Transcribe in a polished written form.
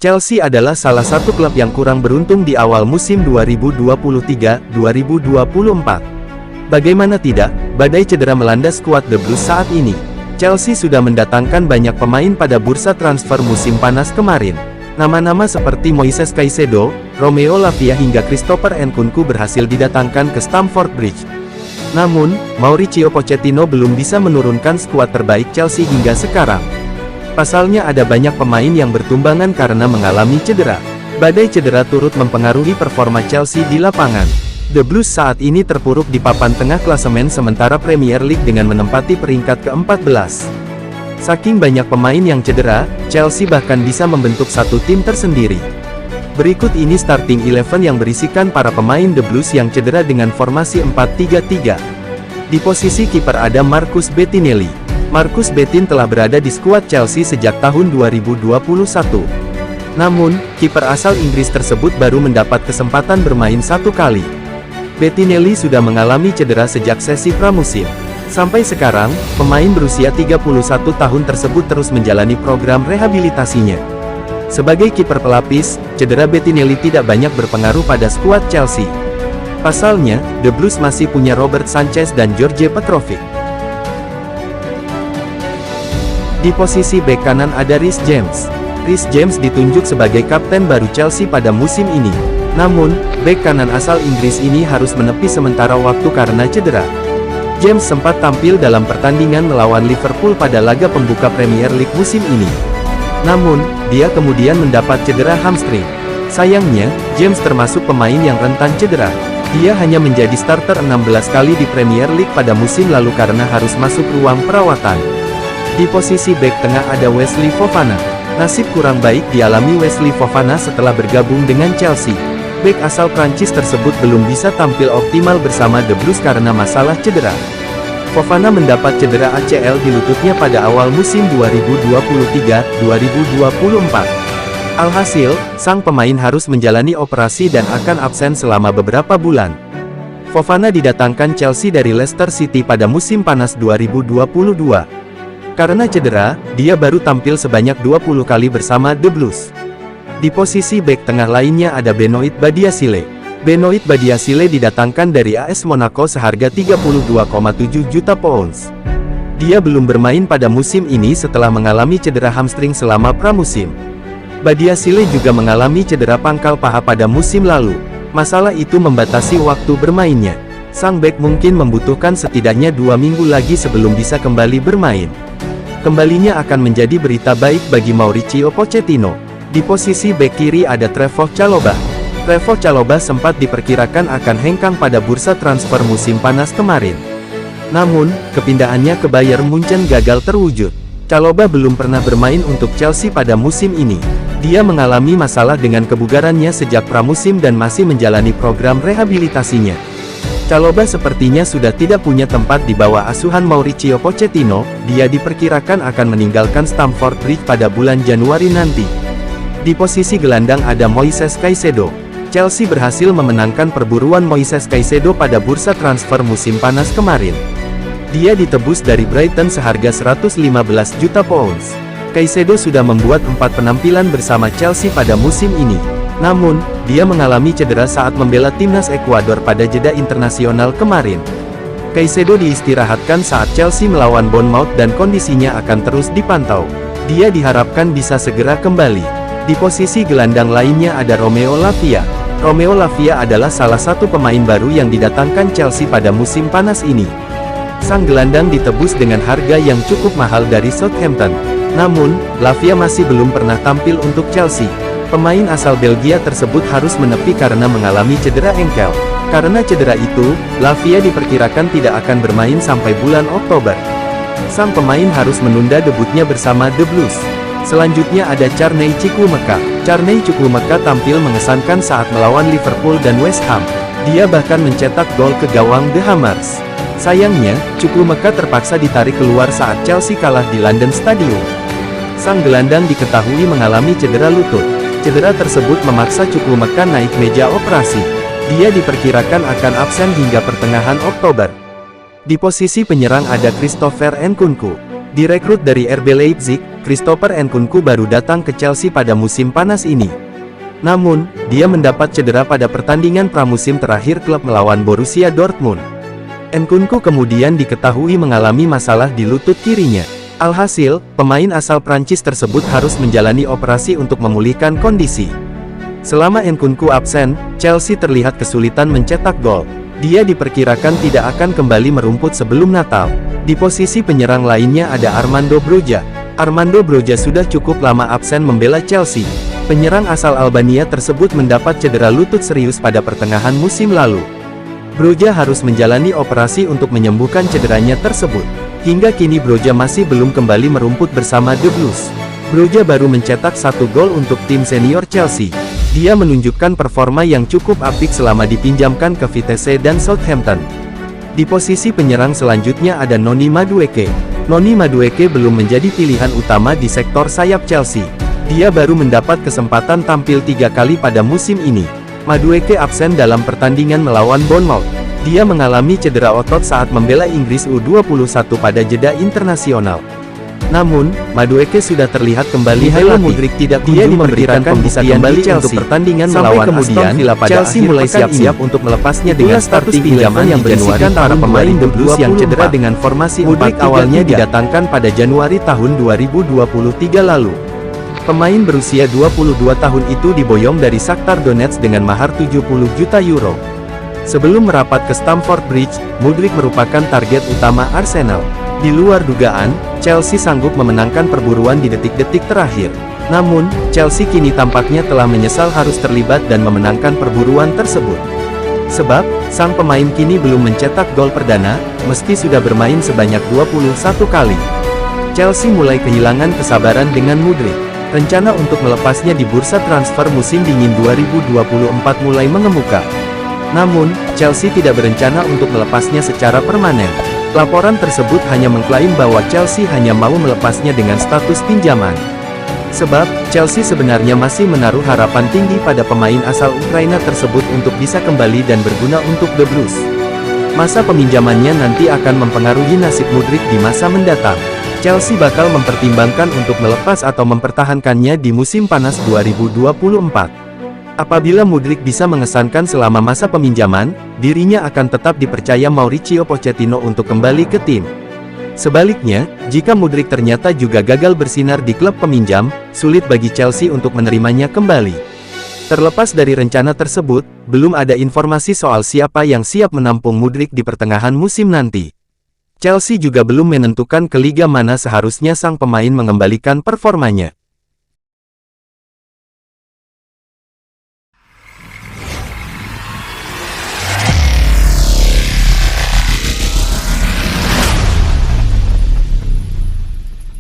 Chelsea adalah salah satu klub yang kurang beruntung di awal musim 2023-2024. Bagaimana tidak, badai cedera melanda skuad The Blues saat ini. Chelsea sudah mendatangkan banyak pemain pada bursa transfer musim panas kemarin. Nama-nama seperti Moises Caicedo, Romeo Lavia hingga Christopher Nkunku berhasil didatangkan ke Stamford Bridge. Namun, Mauricio Pochettino belum bisa menurunkan skuad terbaik Chelsea hingga sekarang. Pasalnya ada banyak pemain yang bertumbangan karena mengalami cedera. Badai cedera turut mempengaruhi performa Chelsea di lapangan. The Blues saat ini terpuruk di papan tengah klasemen sementara Premier League dengan menempati peringkat ke-14. Saking banyak pemain yang cedera, Chelsea bahkan bisa membentuk satu tim tersendiri. Berikut ini starting 11 yang berisikan para pemain The Blues yang cedera dengan formasi 4-3-3. Di posisi kiper ada Marcus Bettinelli. Marcus Bettin telah berada di skuad Chelsea sejak tahun 2021. Namun, kiper asal Inggris tersebut baru mendapat kesempatan bermain satu kali. Bettinelli sudah mengalami cedera sejak sesi pramusim. Sampai sekarang, pemain berusia 31 tahun tersebut terus menjalani program rehabilitasinya. Sebagai kiper pelapis, cedera Bettinelli tidak banyak berpengaruh pada skuad Chelsea. Pasalnya, The Blues masih punya Robert Sanchez dan George Petrovic. Di posisi bek kanan ada Reece James. Reece James ditunjuk sebagai kapten baru Chelsea pada musim ini. Namun, bek kanan asal Inggris ini harus menepi sementara waktu karena cedera. James sempat tampil dalam pertandingan melawan Liverpool pada laga pembuka Premier League musim ini. Namun, dia kemudian mendapat cedera hamstring. Sayangnya, James termasuk pemain yang rentan cedera. Dia hanya menjadi starter 16 kali di Premier League pada musim lalu karena harus masuk ruang perawatan. Di posisi bek tengah ada Wesley Fofana. Nasib kurang baik dialami Wesley Fofana setelah bergabung dengan Chelsea. Bek asal Prancis tersebut belum bisa tampil optimal bersama The Blues karena masalah cedera. Fofana mendapat cedera ACL di lututnya pada awal musim 2023-2024. Alhasil, sang pemain harus menjalani operasi dan akan absen selama beberapa bulan. Fofana didatangkan Chelsea dari Leicester City pada musim panas 2022. Karena cedera, dia baru tampil sebanyak 20 kali bersama The Blues. Di posisi bek tengah lainnya ada Benoit Badiashile. Benoit Badiashile didatangkan dari AS Monaco seharga 32,7 juta pounds. Dia belum bermain pada musim ini setelah mengalami cedera hamstring selama pramusim. Badiashile juga mengalami cedera pangkal paha pada musim lalu. Masalah itu membatasi waktu bermainnya. Sang bek mungkin membutuhkan setidaknya 2 minggu lagi sebelum bisa kembali bermain. Kembalinya akan menjadi berita baik bagi Mauricio Pochettino. Di posisi bek kiri ada Trevoh Chalobah. Trevoh Chalobah sempat diperkirakan akan hengkang pada bursa transfer musim panas kemarin. Namun, kepindahannya ke Bayern Munchen gagal terwujud. Chalobah belum pernah bermain untuk Chelsea pada musim ini. Dia mengalami masalah dengan kebugarannya sejak pramusim dan masih menjalani program rehabilitasinya. Chalobah sepertinya sudah tidak punya tempat di bawah asuhan Mauricio Pochettino. Dia diperkirakan akan meninggalkan Stamford Bridge pada bulan Januari nanti. Di posisi gelandang ada Moises Caicedo. Chelsea berhasil memenangkan perburuan Moises Caicedo pada bursa transfer musim panas kemarin. Dia ditebus dari Brighton seharga 115 juta pounds. Caicedo sudah membuat 4 penampilan bersama Chelsea pada musim ini. Namun, dia mengalami cedera saat membela timnas Ekuador pada jeda internasional kemarin. Caicedo diistirahatkan saat Chelsea melawan Bournemouth dan kondisinya akan terus dipantau. Dia diharapkan bisa segera kembali. Di posisi gelandang lainnya ada Romeo Lavia. Romeo Lavia adalah salah satu pemain baru yang didatangkan Chelsea pada musim panas ini. Sang gelandang ditebus dengan harga yang cukup mahal dari Southampton. Namun, Lavia masih belum pernah tampil untuk Chelsea. Pemain asal Belgia tersebut harus menepi karena mengalami cedera engkel. Karena cedera itu, Lavia diperkirakan tidak akan bermain sampai bulan Oktober. Sang pemain harus menunda debutnya bersama The Blues. Selanjutnya ada Carney Chukwuemeka. Carney Chukwuemeka tampil mengesankan saat melawan Liverpool dan West Ham. Dia bahkan mencetak gol ke gawang The Hammers. Sayangnya, Chukwuemeka terpaksa ditarik keluar saat Chelsea kalah di London Stadium. Sang gelandang diketahui mengalami cedera lutut. Cedera tersebut memaksa Chukwuemeka naik meja operasi. Dia diperkirakan akan absen hingga pertengahan Oktober. Di posisi penyerang ada Christopher Nkunku. Direkrut dari RB Leipzig, Christopher Nkunku baru datang ke Chelsea pada musim panas ini. Namun, dia mendapat cedera pada pertandingan pramusim terakhir klub melawan Borussia Dortmund. Nkunku kemudian diketahui mengalami masalah di lutut kirinya. Alhasil, pemain asal Prancis tersebut harus menjalani operasi untuk memulihkan kondisi. Selama Nkunku absen, Chelsea terlihat kesulitan mencetak gol. Dia diperkirakan tidak akan kembali merumput sebelum Natal. Di posisi penyerang lainnya ada Armando Broja. Armando Broja sudah cukup lama absen membela Chelsea. Penyerang asal Albania tersebut mendapat cedera lutut serius pada pertengahan musim lalu. Broja harus menjalani operasi untuk menyembuhkan cederanya tersebut. Hingga kini Broja masih belum kembali merumput bersama The Blues. Broja baru mencetak 1 gol untuk tim senior Chelsea. Dia menunjukkan performa yang cukup apik selama dipinjamkan ke Vitesse dan Southampton. Di posisi penyerang selanjutnya ada Noni Madueke. Noni Madueke belum menjadi pilihan utama di sektor sayap Chelsea. Dia baru mendapat kesempatan tampil 3 kali pada musim ini. Madueke absen dalam pertandingan melawan Bournemouth. Dia mengalami cedera otot saat membela Inggris U21 pada jeda internasional. Namun, Madueke sudah terlihat kembali berlatih. Mudryk tidak diperkirakan bisa kembali untuk pertandingan melawan Aston Villa pada Chelsea mulai siap-siap untuk melepasnya dengan status pinjaman yang berisikan para pemain The Blues yang cedera dengan formasi Mudryk awalnya didatangkan pada Januari tahun 2023 lalu. Pemain berusia 22 tahun itu diboyong dari Shakhtar Donetsk dengan mahar 70 juta euro. Sebelum merapat ke Stamford Bridge, Mudryk merupakan target utama Arsenal. Di luar dugaan, Chelsea sanggup memenangkan perburuan di detik-detik terakhir. Namun, Chelsea kini tampaknya telah menyesal harus terlibat dan memenangkan perburuan tersebut. Sebab, sang pemain kini belum mencetak gol perdana, meski sudah bermain sebanyak 21 kali. Chelsea mulai kehilangan kesabaran dengan Mudryk. Rencana untuk melepasnya di bursa transfer musim dingin 2024 mulai mengemuka. Namun, Chelsea tidak berencana untuk melepasnya secara permanen. Laporan tersebut hanya mengklaim bahwa Chelsea hanya mau melepasnya dengan status pinjaman. Sebab, Chelsea sebenarnya masih menaruh harapan tinggi pada pemain asal Ukraina tersebut untuk bisa kembali dan berguna untuk The Blues. Masa peminjamannya nanti akan mempengaruhi nasib Mudryk di masa mendatang. Chelsea bakal mempertimbangkan untuk melepas atau mempertahankannya di musim panas 2024. Apabila Mudryk bisa mengesankan selama masa peminjaman, dirinya akan tetap dipercaya Mauricio Pochettino untuk kembali ke tim. Sebaliknya, jika Mudryk ternyata juga gagal bersinar di klub peminjam, sulit bagi Chelsea untuk menerimanya kembali. Terlepas dari rencana tersebut, belum ada informasi soal siapa yang siap menampung Mudryk di pertengahan musim nanti. Chelsea juga belum menentukan ke liga mana seharusnya sang pemain mengembalikan performanya.